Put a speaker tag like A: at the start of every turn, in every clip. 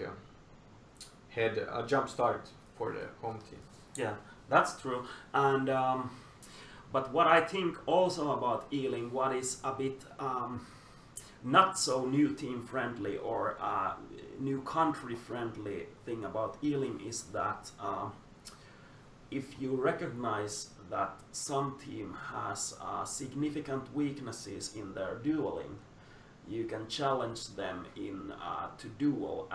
A: uh, head a jump start for the home team.
B: Yeah, that's true. And but what I think also about Ealing, what is a bit not so new team friendly or new country friendly thing about Ealing is that if you recognize that some team has significant weaknesses in their dueling, you can challenge them in to duel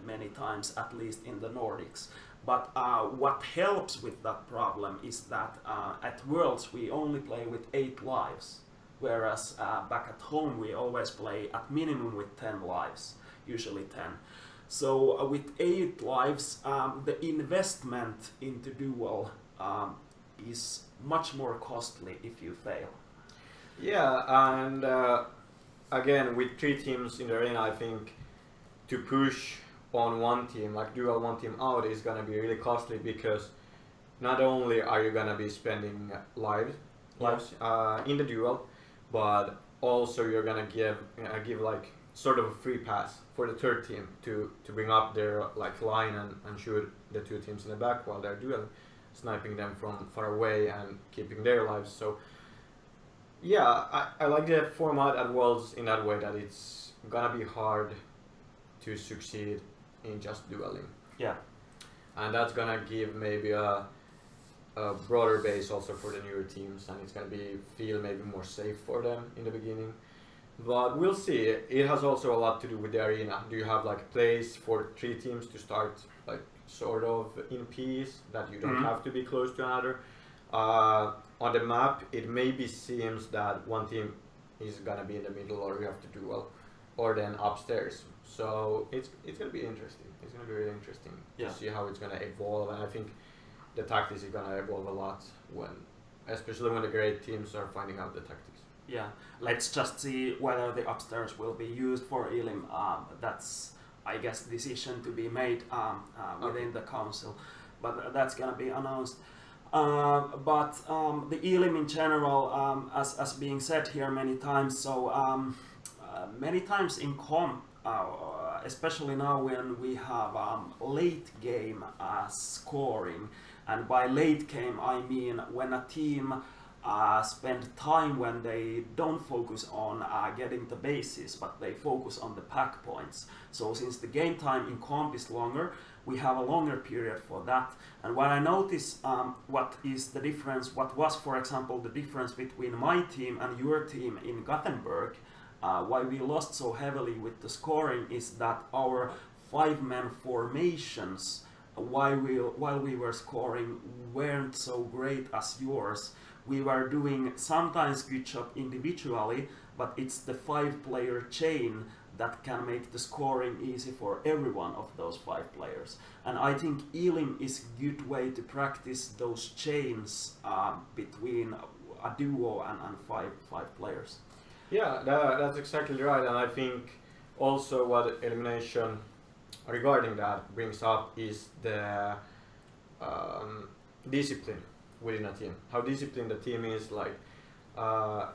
B: many times, at least in the Nordics. But what helps with that problem is that at Worlds we only play with 8 lives, whereas back at home we always play at minimum with 10 lives, usually 10. So with 8 lives, the investment into duel is much more costly if you fail.
A: Yeah, and again, with 3 teams in the arena, I think to push on one team, like duel one team out, is gonna be really costly, because not only are you gonna be spending lives in the duel, but also you're gonna give like sort of a free pass for the third team to bring up their like line and shoot the 2 teams in the back while they're dueling, sniping them from far away and keeping their lives. So yeah, I like the format at Worlds in that way, that it's gonna be hard to succeed in just dueling.
B: Yeah.
A: And that's gonna give maybe a broader base also for the newer teams, and it's gonna feel maybe more safe for them in the beginning. But we'll see. It has also a lot to do with the arena. Do you have like a place for 3 teams to start like sort of in peace, that you don't have to be close to another? On the map, it maybe seems that one team is gonna be in the middle, or you have to duel, or then upstairs. So it's gonna be interesting. It's gonna be really interesting to see how it's gonna evolve, and I think the tactics is gonna evolve a lot especially when the great teams are finding out the tactics.
B: Yeah, let's just see whether the upstairs will be used for Elim. That's, I guess, decision to be made within the council, but that's gonna be announced. But the Elim in general, as being said here many times, so many times in comp, especially now when we have late game scoring, and by late game I mean when a team spend time when they don't focus on getting the bases, but they focus on the pack points. So since the game time in comp is longer, we have a longer period for that. And when I notice what is the difference, what was, for example, the difference between my team and your team in Gothenburg, why we lost so heavily with the scoring, is that our 5-man formations, while we were scoring, weren't so great as yours. We were doing sometimes good job individually, but it's the 5-player chain that can make the scoring easy for every one of those 5 players. And I think Elim is a good way to practice those chains between a duo and 5 players.
A: Yeah, that's exactly right, and I think also what elimination regarding that brings up is the discipline within a team. How disciplined the team is, like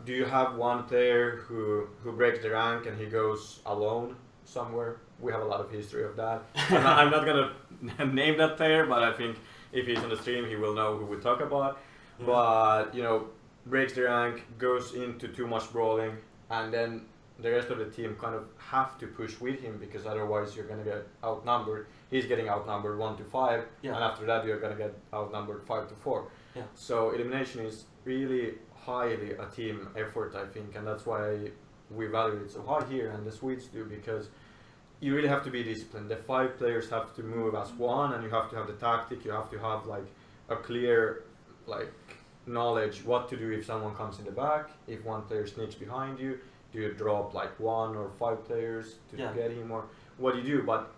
A: do you have one player who breaks the rank and he goes alone somewhere? We have a lot of history of that. I'm not gonna name that player, but I think if he's on the stream he will know who we talk about. Yeah. But you know, breaks the rank, goes into too much brawling, and then the rest of the team kind of have to push with him, because otherwise you're gonna get outnumbered. He's getting outnumbered 1-5, and after that you're gonna get outnumbered 5-4.
B: Yeah.
A: So elimination is really highly a team effort, I think, and that's why we value it so high here, and the Swedes do, because you really have to be disciplined. The 5 players have to move as one, and you have to have the tactic. You have to have like a clear knowledge what to do if someone comes in the back. If one player sneaks behind you, do you drop like 1 or 5 players to get him, or what do you do? But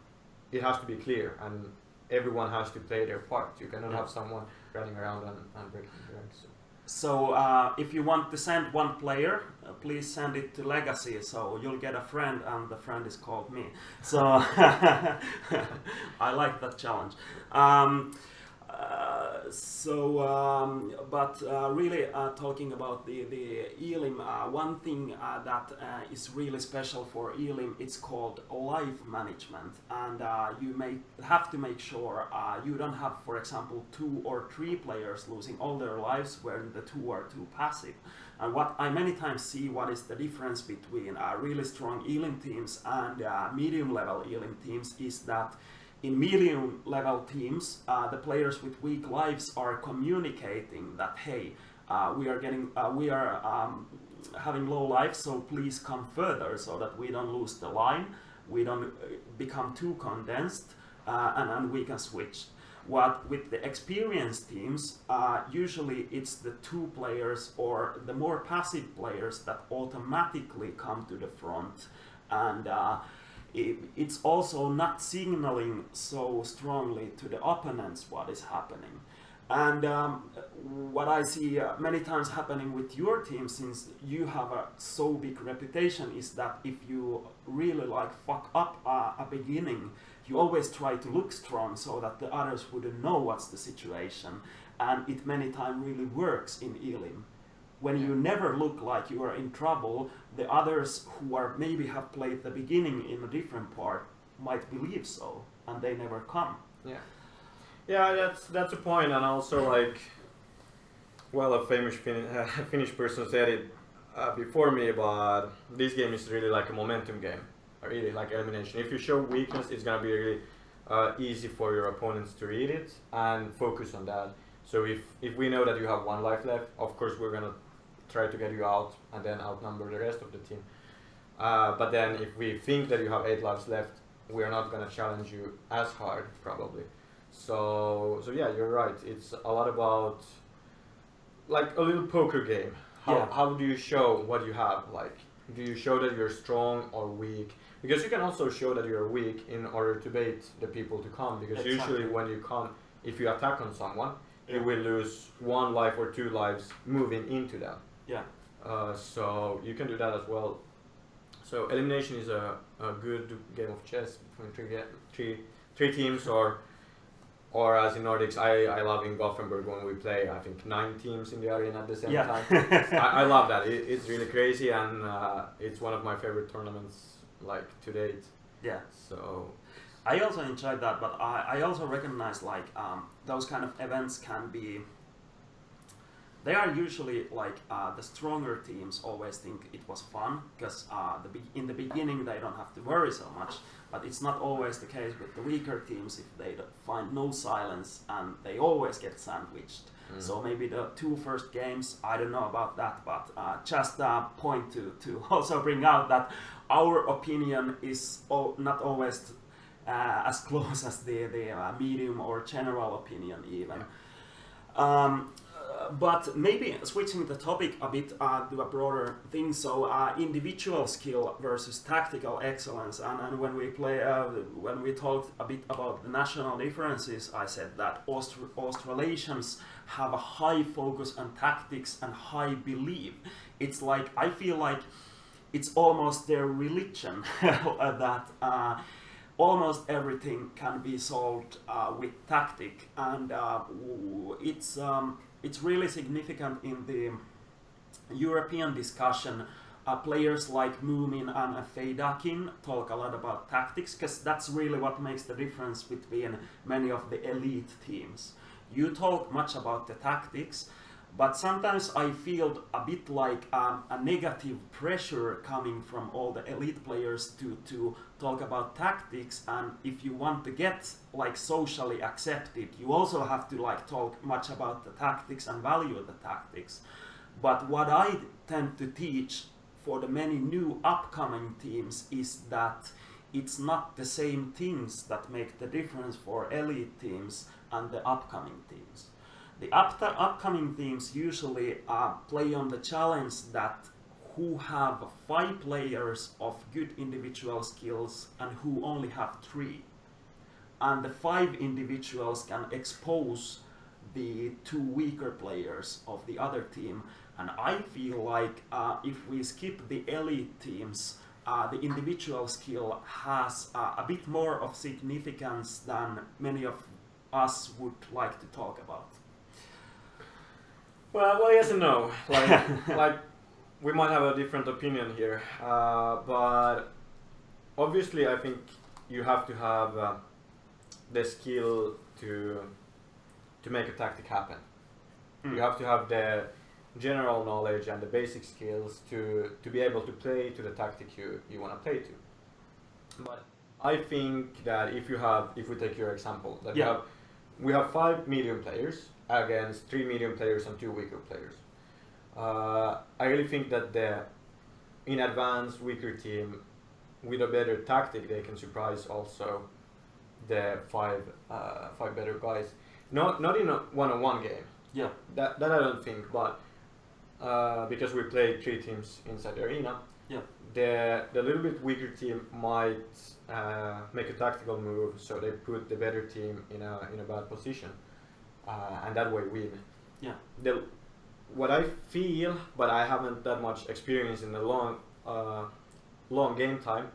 A: it has to be clear, and everyone has to play their part. You cannot have someone running around and breaking the ranks.
B: So if you want to send one player, please send it to Legacy, so you'll get a friend, and the friend is called me. So I like that challenge. But really talking about the Elim, one thing that is really special for Elim, it's called life management, and you may have to make sure you don't have, for example, 2 or 3 players losing all their lives when the 2 are too passive. And what I many times see, what is the difference between really strong Elim teams and medium level Elim teams, is that in medium level teams, the players with weak lives are communicating that, hey, we are having low lives, so please come further so that we don't lose the line, we don't become too condensed, and we can switch. What with the experienced teams, usually it's the 2 players or the more passive players that automatically come to the front, and it's also not signaling so strongly to the opponents what is happening. And what I see many times happening with your team, since you have a so big reputation, is that if you really like fuck up a beginning, you always try to look strong so that the others wouldn't know what's the situation, and it many times really works in Elim. When you never look like you are in trouble, the others who are maybe have played the beginning in a different part might believe so, and they never come.
A: Yeah, that's a point, and also like, well, a famous Finnish person said it before me, but this game is really like a momentum game, really like elimination. If you show weakness, it's gonna be really easy for your opponents to read it and focus on that. So if we know that you have 1 life left, of course we're gonna try to get you out and then outnumber the rest of the team. But then if we think that you have 8 lives left, we're not gonna challenge you as hard probably. So yeah, you're right. It's a lot about like a little poker game. How do you show what you have? Like, do you show that you're strong or weak? Because you can also show that you're weak in order to bait the people to come. Because usually when you come, if you attack on someone, you will lose 1 life or 2 lives moving into them. So you can do that as well. So elimination is a good game of chess between three teams, or as in Nordics, I love in Gothenburg when we play, I think 9 teams in the arena at the same time. I love that. It's really crazy, and it's one of my favorite tournaments like to date. So
B: I also enjoyed that, but I also recognize like those kind of events can be. They are usually like the stronger teams always think it was fun because in the beginning they don't have to worry so much. But it's not always the case with the weaker teams if they find no silence, and they always get sandwiched. So maybe the 2 first games, I don't know about that, but just a point to also bring out that our opinion is not always as close as the medium or general opinion even. But maybe switching the topic a bit to a broader thing, so individual skill versus tactical excellence, and when we talked a bit about the national differences, I said that Australians have a high focus on tactics and high belief. It's like, I feel like it's almost their religion that almost everything can be solved with tactic, and it's really significant in the European discussion. Players like Moomin and Feidakin talk a lot about tactics, because that's really what makes the difference between many of the elite teams. You talk much about the tactics, but sometimes I feel a bit like a negative pressure coming from all the elite players to talk about tactics, and if you want to get like socially accepted, you also have to like talk much about the tactics and value the tactics. But what I tend to teach for the many new upcoming teams is that it's not the same things that make the difference for elite teams and the upcoming teams. The upcoming teams usually play on the challenge that who have 5 players of good individual skills and who only have 3. And the 5 individuals can expose the 2 weaker players of the other team. And I feel like if we skip the elite teams, the individual skill has a bit more of significance than many of us would like to talk about?
A: Well, yes and no. Like we might have a different opinion here, but obviously, I think you have to have the skill to make a tactic happen. You have to have the general knowledge and the basic skills to be able to play to the tactic you want to play to. But I think that if we take your example, that we have 5 medium players against 3 medium players and 2 weaker players. I really think that the in advance weaker team with a better tactic, they can surprise also the 5 better guys. Not in a one-on-one game.
B: Yeah.
A: That I don't think, but because we play 3 teams inside the arena.
B: Yeah.
A: The little bit weaker team might make a tactical move, so they put the better team in a bad position, and that way win.
B: Yeah.
A: What I feel, but I haven't that much experience in the long game time,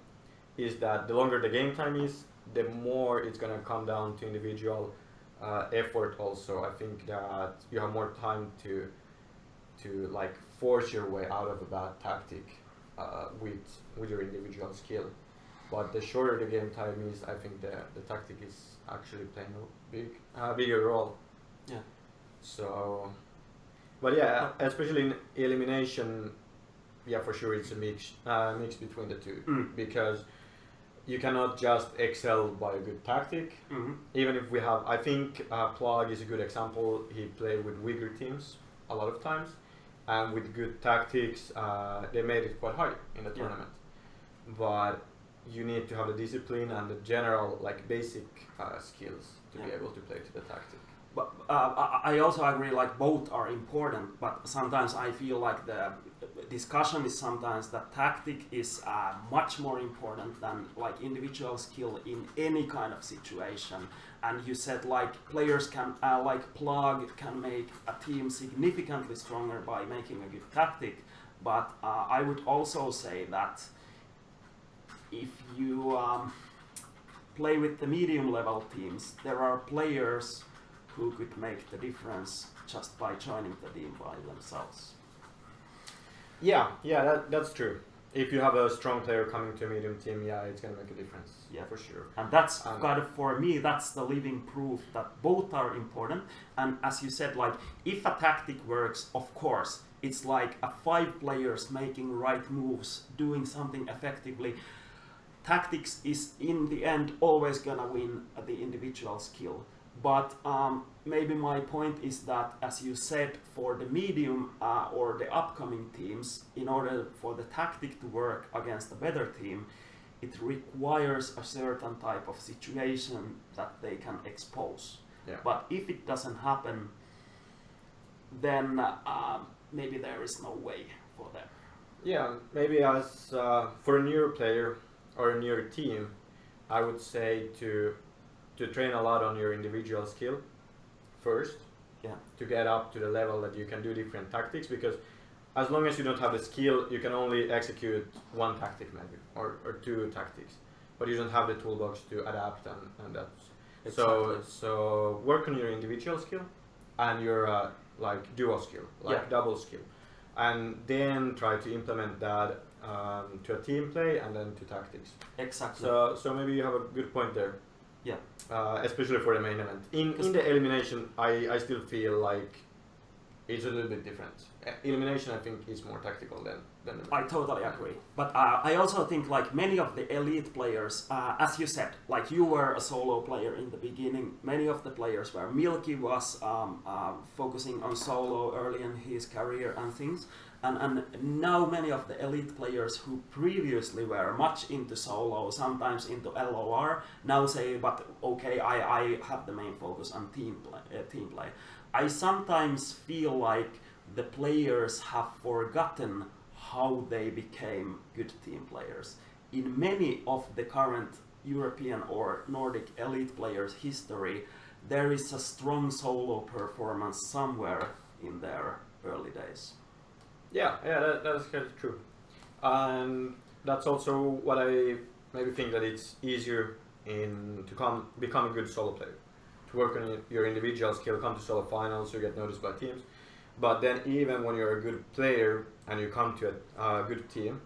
A: is that the longer the game time is, the more it's gonna come down to individual effort. Also, I think that you have more time to like force your way out of a bad tactic with your individual skill. But the shorter the game time is, I think the tactic is actually playing a bigger role.
B: Yeah.
A: So, but yeah, especially in elimination, yeah, for sure it's a mix between the two, because you cannot just excel by a good tactic. Even if we have, I think Plug is a good example. He played with weaker teams a lot of times, and with good tactics, they made it quite high in the tournament. But you need to have the discipline and the general, like, basic skills to be able to play to the tactic.
B: But I also agree, like, both are important, but sometimes I feel like the discussion is sometimes that tactic is much more important than like individual skill in any kind of situation. And you said like players can, like Plug can make a team significantly stronger by making a good tactic, but I would also say that if you play with the medium level teams, there are players who could make the difference just by joining the team by themselves.
A: Yeah, that's true. If you have a strong player coming to a medium team, yeah, it's gonna make a difference. Yeah, for sure.
B: And that's kind of, for me, that's the living proof that both are important. And as you said, like if a tactic works, of course, it's like 5 players making right moves, doing something effectively. Tactics is in the end always gonna win the individual skill. But maybe my point is that, as you said, for the medium or the upcoming teams, in order for the tactic to work against a better team, it requires a certain type of situation that they can expose.
A: Yeah.
B: But if it doesn't happen, then maybe there is no way for them.
A: Yeah, maybe as for a newer player or a newer team, I would say to train a lot on your individual skill first, to get up to the level that you can do different tactics, because as long as you don't have the skill, you can only execute one tactic maybe, or 2 tactics, but you don't have the toolbox to adapt, and that's exactly. So work on your individual skill and your like duo skill, like double skill, and then try to implement that to a team play and then to tactics.
B: Exactly.
A: So maybe you have a good point there.
B: Yeah.
A: Especially for the main event. In the elimination, I still feel like it's a little bit different. Elimination, I think, is more tactical than the main.
B: I totally agree. But I also think like many of the elite players, as you said, like you were a solo player in the beginning. Many of the players were. Milky was focusing on solo early in his career and things. And now many of the elite players who previously were much into solo, sometimes into LOR, now say, but okay, I have the main focus on team play. I sometimes feel like the players have forgotten how they became good team players. In many of the current European or Nordic elite players' history, there is a strong solo performance somewhere in their early days.
A: Yeah, that's kind of true. And that's also what I maybe think that it's easier to become a good solo player. To to work on your individual skill, come to solo finals, you get noticed by teams. But then even when you're a good player and you come to a good team,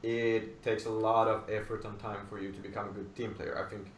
A: it takes a lot of effort and time for you to become a good team player. I think